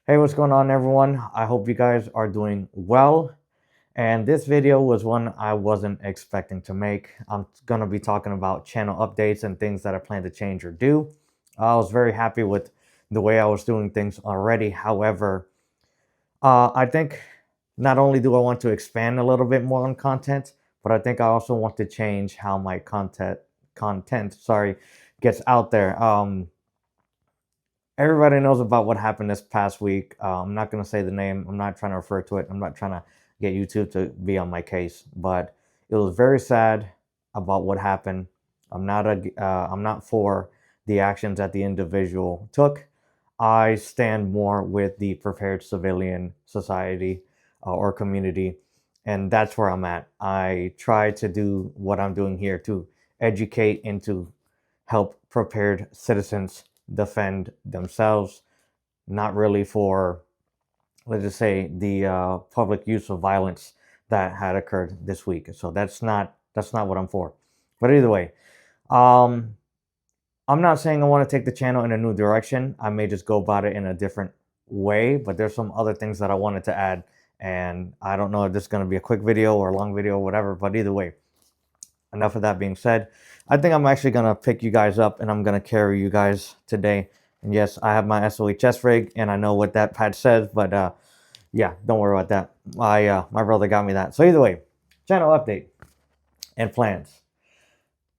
Hey, what's going on, everyone? I hope you guys are doing well. And this video was one I wasn't expecting to make. I'm going to be talking about channel updates and things that I plan to change or do. I was very happy with the way I was doing things already. However, I think not only do I want to expand a little bit more on content, but I think I also want to change how my content gets out there. Everybody knows about what happened this past week. I'm not going to say the name. I'm not trying to refer to it. I'm not trying to get YouTube to be on my case, but it was very sad about what happened. I'm not for the actions that the individual took. I stand more with the prepared civilian society or community, and that's where I'm at. I try to do what I'm doing here to educate and to help prepared citizens defend themselves, not really for, let's just say, the public use of violence that had occurred this week. So that's not what I'm for. But either way, um, I'm not saying I want to take the channel in a new direction. I may just go about it in a different way, but there's some other things that I wanted to add. And I don't know if this is going to be a quick video or a long video or whatever, but either way, enough of that being said, I think I'm actually going to pick you guys up and I'm going to carry you guys today. And yes, I have my SOE chest rig and I know what that pad says, but yeah, don't worry about that. My brother got me that. So either way, channel update and plans.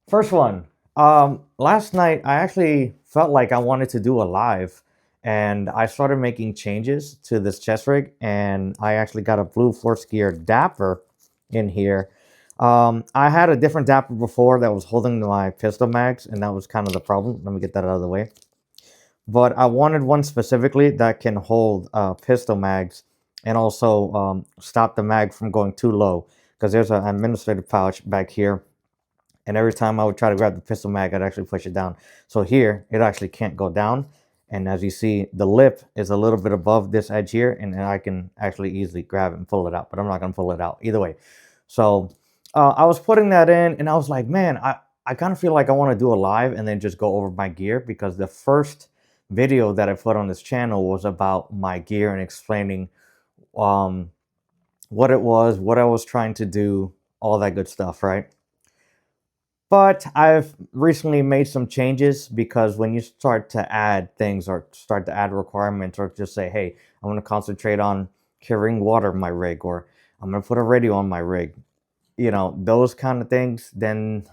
First one, last night I actually felt like I wanted to do a live and I started making changes to this chest rig and I actually got a blue force gear Dapper in here. I had a different Dapper before that was holding my pistol mags and that was kind of the problem. Let me get that out of the way. But I wanted one specifically that can hold pistol mags and also stop the mag from going too low because there's an administrative pouch back here and every time I would try to grab the pistol mag, I'd actually push it down. So here, it actually can't go down. And as you see, the lip is a little bit above this edge here, and then I can actually easily grab it and pull it out, but I'm not going to pull it out either way. So I was putting that in, and I was like, man, I kind of feel like I want to do a live and then just go over my gear because the first video that I put on this channel was about my gear and explaining what it was, what I was trying to do, all that good stuff, right? But I've recently made some changes because when you start to add things or start to add requirements or just say, hey, I'm going to concentrate on carrying water in my rig or I'm going to put a radio on my rig, those kind of things, then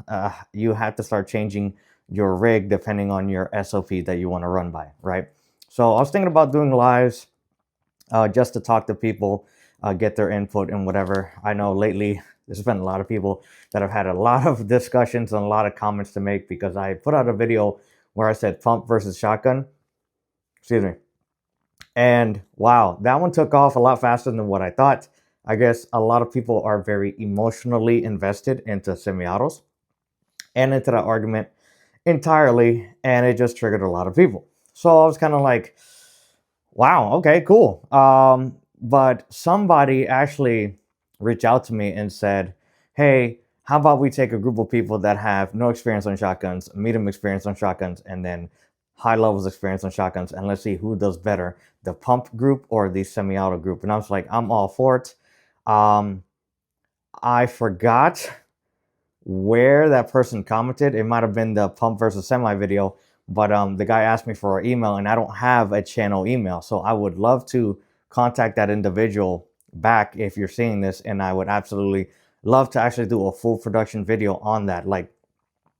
you have to start changing your rig depending on your SOP that you want to run by, right? So I was thinking about doing lives just to talk to people, get their input and whatever. I know lately there's been a lot of people that have had a lot of discussions and a lot of comments to make because I put out a video where I said pump versus shotgun. Excuse me. And wow, that one took off a lot faster than what I thought. I guess a lot of people are very emotionally invested into semi-autos and into that argument entirely, and it just triggered a lot of people. So I was kind of like, wow, okay, cool. But somebody actually reached out to me and said, hey, how about we take a group of people that have no experience on shotguns, medium experience on shotguns, and then high levels experience on shotguns, and let's see who does better, the pump group or the semi-auto group. And I was like, I'm all for it. I forgot where that person commented. It might have been the pump versus semi video, but the guy asked me for an email and I don't have a channel email. So I would love to contact that individual back if you're seeing this, and I would absolutely love to actually do a full production video on that. Like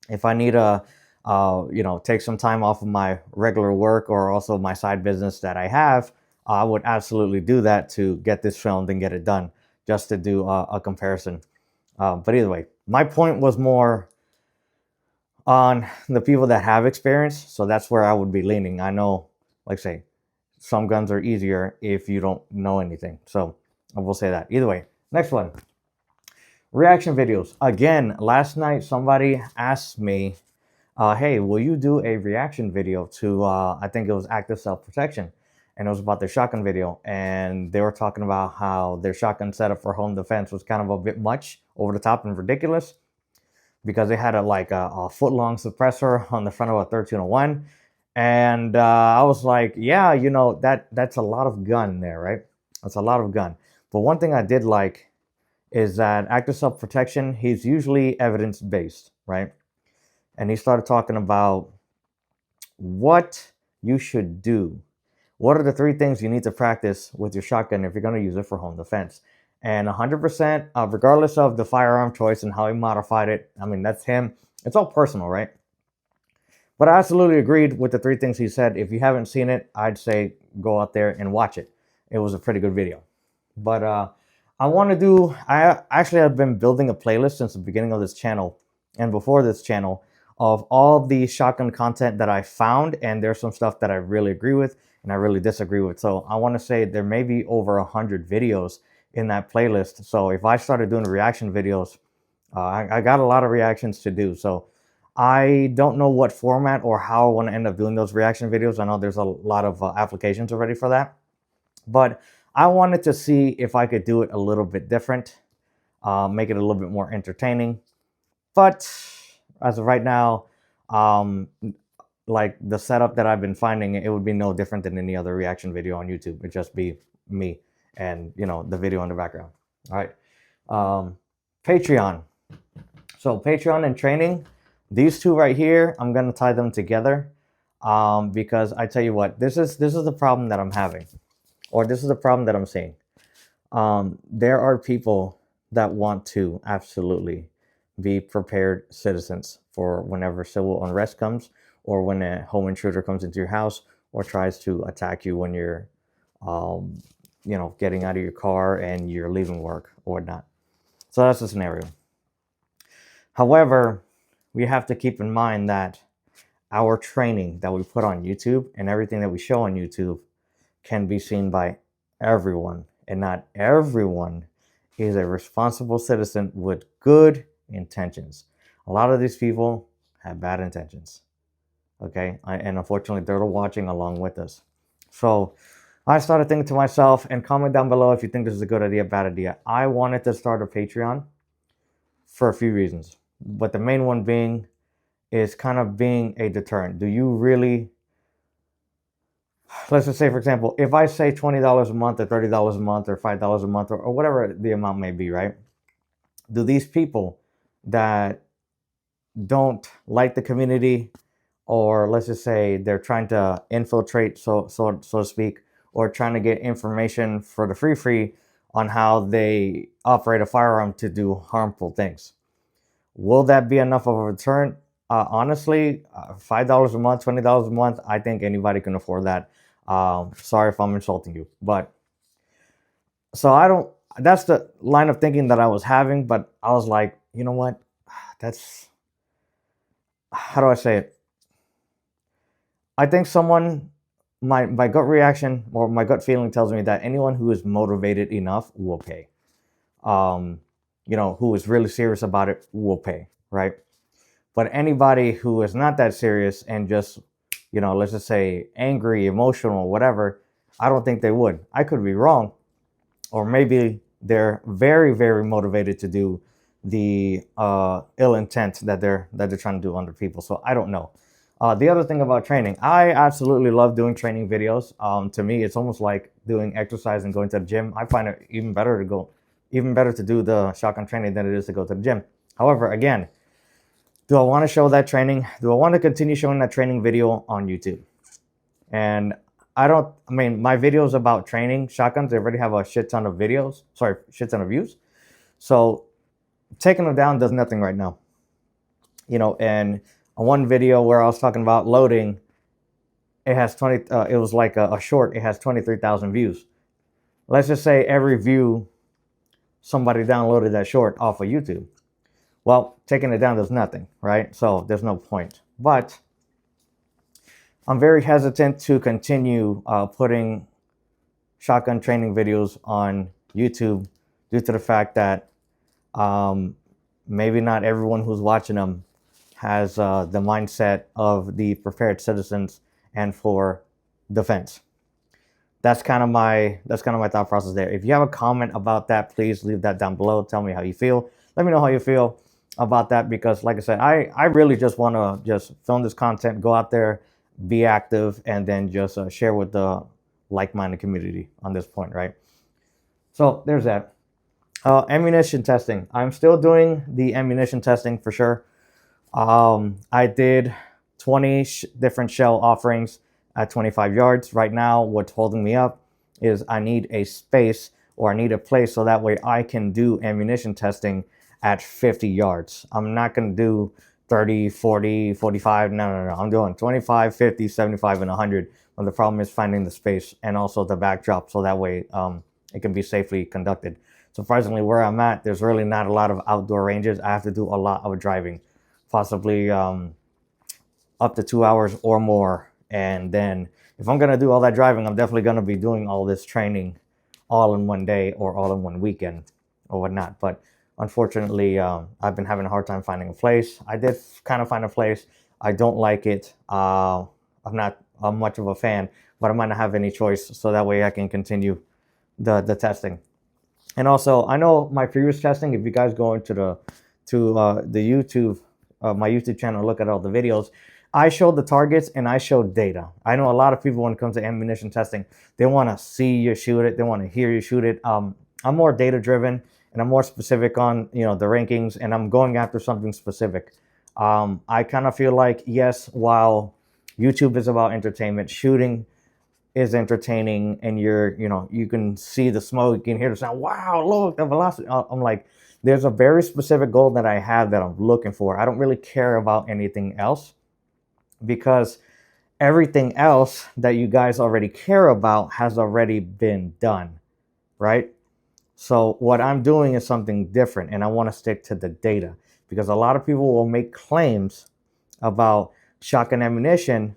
if I need a take some time off of my regular work or also my side business that I have, I would absolutely do that to get this filmed and get it done, just to do a comparison. But either way, my point was more on the people that have experience. So that's where I would be leaning. I know, like say, some guns are easier if you don't know anything. So I will say that. Either way, next one. Reaction videos. Again, last night somebody asked me, hey, will you do a reaction video to, I think it was active self-protection. And it was about their shotgun video. And they were talking about how their shotgun setup for home defense was kind of a bit much, over the top and ridiculous, because they had a foot-long suppressor on the front of a 1301. And I was like, yeah, that's a lot of gun there, right? That's a lot of gun. But one thing I did like is that active self-protection, he's usually evidence-based, right? And he started talking about what you should do. What are the three things you need to practice with your shotgun if you're going to use it for home defense? And 100%, regardless of the firearm choice and how he modified it, I mean, that's him. It's all personal, right? But I absolutely agreed with the three things he said. If you haven't seen it, I'd say go out there and watch it. It was a pretty good video. But I actually have been building a playlist since the beginning of this channel and before this channel of all the shotgun content that I found. And there's some stuff that I really agree with and I really disagree with. So I want to say there may be over 100 videos in that playlist. So if I started doing reaction videos, I got a lot of reactions to do. So I don't know what format or how I want to end up doing those reaction videos. I know there's a lot of applications already for that, but I wanted to see if I could do it a little bit different, make it a little bit more entertaining. But as of right now, um, like the setup that I've been finding, it would be no different than any other reaction video on YouTube. It'd just be me and the video in the background. All right. Patreon. So Patreon and training, these two right here, I'm gonna tie them together, because I tell you what, this is the problem that I'm having, or this is the problem that I'm seeing. There are people that want to absolutely be prepared citizens for whenever civil unrest comes, or when a home intruder comes into your house or tries to attack you when you're, getting out of your car and you're leaving work or whatnot. So that's the scenario. However, we have to keep in mind that our training that we put on YouTube and everything that we show on YouTube can be seen by everyone, and not everyone is a responsible citizen with good intentions. A lot of these people have bad intentions. Okay, and unfortunately, they're watching along with us. So I started thinking to myself, and comment down below if you think this is a good idea, bad idea. I wanted to start a Patreon for a few reasons, but the main one being is kind of being a deterrent. Do you really, let's just say, for example, if I say $20 a month or $30 a month or $5 a month or whatever the amount may be, right? Do these people that don't like the community, or let's just say they're trying to infiltrate, so to speak, or trying to get information for the free on how they operate a firearm to do harmful things, will that be enough of a return? Honestly, $5 a month, $20 a month, I think anybody can afford that. Sorry if I'm insulting you, but so I don't, that's the line of thinking that I was having, but I was like, you know what? That's, how do I say it? I think my gut reaction or my gut feeling tells me that anyone who is motivated enough will pay. Who is really serious about it will pay, right? But anybody who is not that serious and just, let's just say angry, emotional, whatever, I don't think they would. I could be wrong. Or maybe they're very, very motivated to do the ill intent that they're trying to do under people. So I don't know. The other thing about training, I absolutely love doing training videos. To me, it's almost like doing exercise and going to the gym. I find it even better to do the shotgun training than it is to go to the gym. However, again, do I want to show that training? Do I want to continue showing that training video on YouTube? And my videos about training shotguns, they already have a shit ton of views. So taking them down does nothing right now. And on one video where I was talking about loading, it has it was like a short, it has 23,000 views. Let's just say every view, somebody downloaded that short off of YouTube. Well, taking it down does nothing, right? So there's no point. But I'm very hesitant to continue putting shotgun training videos on YouTube due to the fact that maybe not everyone who's watching them has the mindset of the prepared citizens and for defense. That's kind of my thought process there. If you have a comment about that, please leave that down below. Tell me how you feel. Let me know how you feel about that, because like I said, I really just want to just film this content, go out there, be active, and then just share with the like-minded community on this point, right? So there's that. Ammunition testing. I'm still doing the ammunition testing for sure. I did 20 different shell offerings at 25 yards. Right now, what's holding me up is I need a space, or I need a place so that way I can do ammunition testing at 50 yards. I'm not going to do 30, 40, 45. No. I'm doing 25, 50, 75, and 100. But the problem is finding the space and also the backdrop so that way it can be safely conducted. Surprisingly, where I'm at, there's really not a lot of outdoor ranges. I have to do a lot of driving, possibly up to 2 hours or more. And then if I'm going to do all that driving, I'm definitely going to be doing all this training all in one day or all in one weekend or whatnot. But unfortunately, I've been having a hard time finding a place. I did kind of find a place. I don't like it. I'm not much of a fan, but I might not have any choice. So that way I can continue the testing. And also, I know my previous testing, if you guys go into the YouTube, my YouTube channel, look at all the videos, I showed the targets and I showed data. I know a lot of people, when it comes to ammunition testing, they want to see you shoot it. They want to hear you shoot it. I'm more data driven, and I'm more specific on, the rankings, and I'm going after something specific. I kind of feel like, yes, while YouTube is about entertainment, shooting is entertaining, and you can see the smoke, you can hear the sound. Wow, look, the velocity. I'm like, there's a very specific goal that I have that I'm looking for. I don't really care about anything else, because everything else that you guys already care about has already been done, right? So what I'm doing is something different, and I want to stick to the data, because a lot of people will make claims about shotgun ammunition,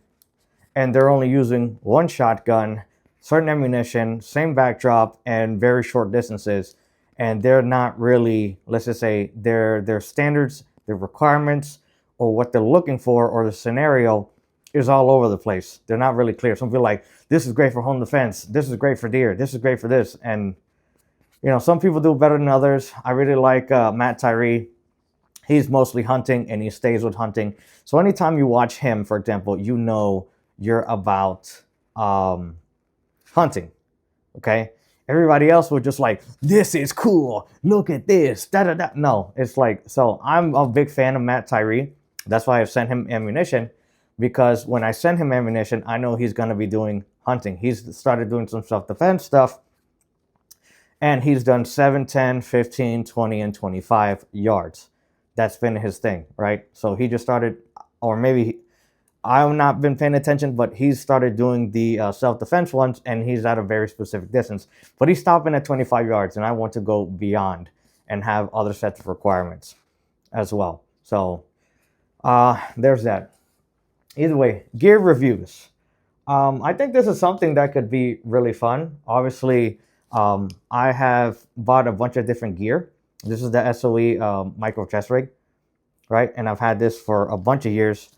and they're only using one shotgun, certain ammunition, same backdrop, and very short distances. And they're not really, let's just say, their standards, their requirements, or what they're looking for, or the scenario is all over the place. They're not really clear. Some people like, this is great for home defense. This is great for deer. This is great for this. And, some people do better than others. I really like Matt Tyree. He's mostly hunting, and he stays with hunting. So anytime you watch him, for example, you're about hunting, okay? Everybody else was just like, this is cool, look at this, da-da-da. No, it's like, so I'm a big fan of Matt Tyree. That's why I've sent him ammunition, because when I send him ammunition, I know he's going to be doing hunting. He's started doing some self-defense stuff, and he's done 7, 10, 15, 20, and 25 yards. That's been his thing, right? So he just started, or maybe I've not been paying attention, but he's started doing the self-defense ones, and he's at a very specific distance. But he's stopping at 25 yards, and I want to go beyond and have other sets of requirements as well. So there's that. Either way, gear reviews. I think this is something that could be really fun. Obviously, I have bought a bunch of different gear. This is the SOE micro chest rig, right? And I've had this for a bunch of years.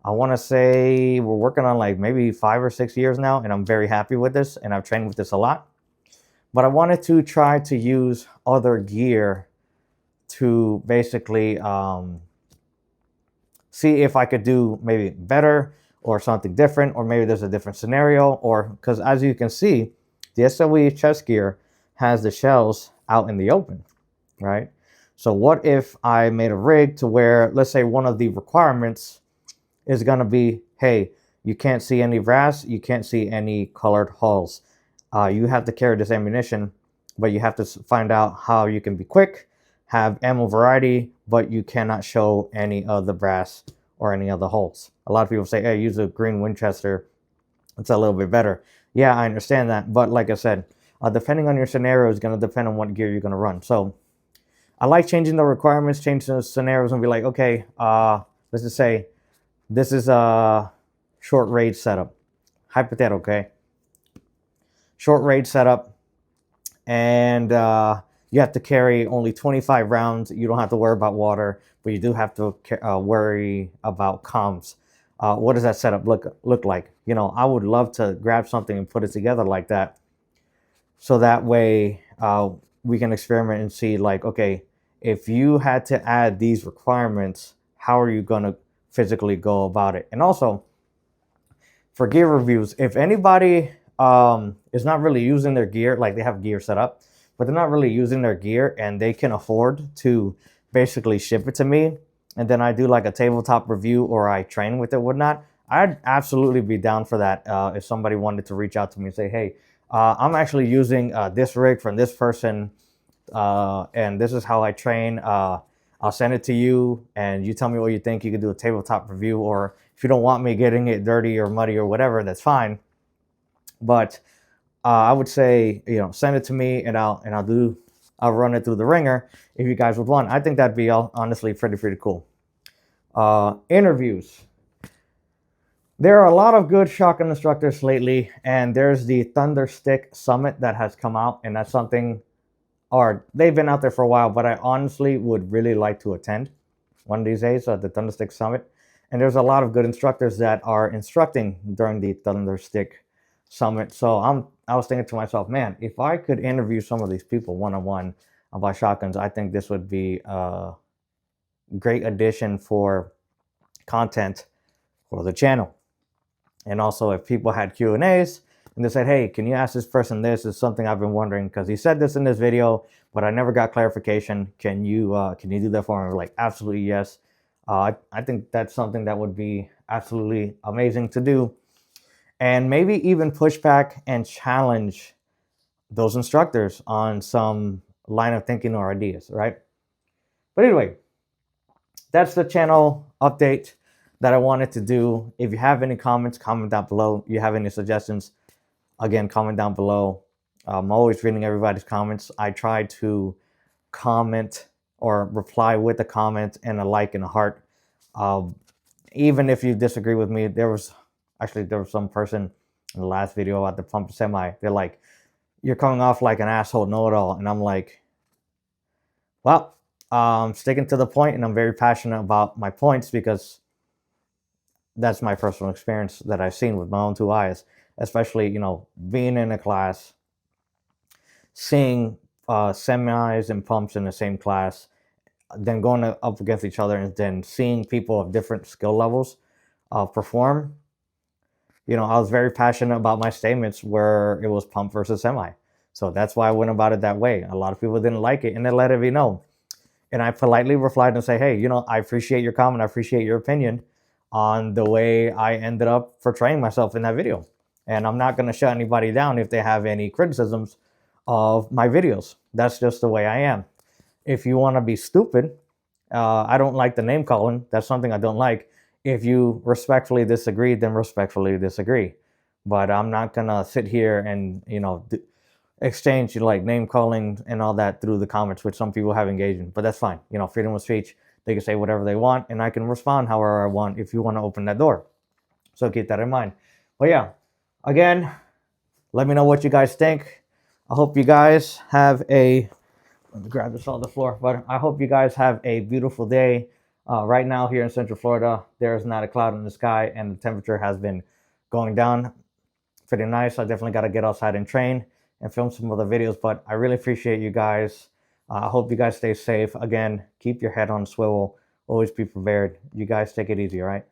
I want to say we're working on like maybe 5 or 6 years now, and I'm very happy with this, and I've trained with this a lot. But I wanted to try to use other gear to basically see if I could do maybe better or something different, or maybe there's a different scenario, or because as you can see, the SOE chest gear has the shells out in the open, right? So what if I made a rig to where, let's say one of the requirements is going to be, hey, you can't see any brass, you can't see any colored hulls. You have to carry this ammunition, but you have to find out how you can be quick, have ammo variety, but you cannot show any of the brass or any of the hulls. A lot of people say, hey, use a green Winchester. It's a little bit better. Yeah, I understand that. But like I said, depending on your scenario is going to depend on what gear you're going to run. So I like changing the requirements, changing the scenarios, and be like, okay, let's just say, this is a short range setup. Hypothetical, okay? Short range setup. And you have to carry only 25 rounds. You don't have to worry about water, but you do have to worry about comms. What does that setup look like? I would love to grab something and put it together like that. So that way we can experiment and see, like, okay, if you had to add these requirements, how are you going to physically go about it? And also, for gear reviews, if anybody is not really using their gear, like they have gear set up, but they're not really using their gear and they can afford to basically ship it to me, and then I do like a tabletop review or I train with it, whatnot, I'd absolutely be down for that. If somebody wanted to reach out to me and say, hey, I'm actually using this rig from this person, and this is how I train. I'll send it to you and you tell me what you think. You can do a tabletop review, or if you don't want me getting it dirty or muddy or whatever, that's fine. But I would say, send it to me and I'll run it through the ringer if you guys would want. I think that'd be honestly pretty cool. Interviews. There are a lot of good shotgun instructors lately, and there's the Thunderstick Summit that has come out, and that's something, or they've been out there for a while, but I honestly would really like to attend one of these days, the Thunderstick Summit. And there's a lot of good instructors that are instructing during the Thunderstick Summit. So I was thinking to myself, man, if I could interview some of these people one-on-one about shotguns, I think this would be a great addition for content for the channel. And also, if people had Q&As and they said, hey, can you ask this person this? Is something I've been wondering because he said this in this video, but I never got clarification. Can you do that for me? We're like, absolutely, yes. I think that's something that would be absolutely amazing to do. And maybe even push back and challenge those instructors on some line of thinking or ideas, right? But anyway, that's the channel update that I wanted to do. If you have any comments, comment down below. You have any suggestions, again, comment down below. I'm always reading everybody's comments. I try to comment or reply with a comment and a like and a heart. Even if you disagree with me, there was some person in the last video about the pump semi. They're like, you're coming off like an asshole know-it-all. And I'm like, well, sticking to the point, and I'm very passionate about my points because that's my personal experience that I've seen with my own two eyes, especially, being in a class, seeing semis and pumps in the same class, then going up against each other, and then seeing people of different skill levels perform. I was very passionate about my statements where it was pump versus semi. So that's why I went about it that way. A lot of people didn't like it, and they let it be known. And I politely replied and say, hey, I appreciate your comment. I appreciate your opinion on the way I ended up portraying myself in that video. And I'm not going to shut anybody down if they have any criticisms of my videos. That's just the way I am. If you want to be stupid, I don't like the name calling. That's something I don't like. If you respectfully disagree, then respectfully disagree. But I'm not going to sit here and, exchange like name calling and all that through the comments, which some people have engaged in. But that's fine. Freedom of speech. They can say whatever they want, and I can respond however I want if you want to open that door. So keep that in mind. But yeah, again, let me know what you guys think. I hope you guys have let me grab this off the floor, but I hope you guys have a beautiful day. Right now here in Central Florida, there is not a cloud in the sky, and the temperature has been going down pretty nice. I definitely got to get outside and train and film some other videos, but I really appreciate you guys. I hope you guys stay safe. Again, keep your head on a swivel. Always be prepared. You guys take it easy, all right?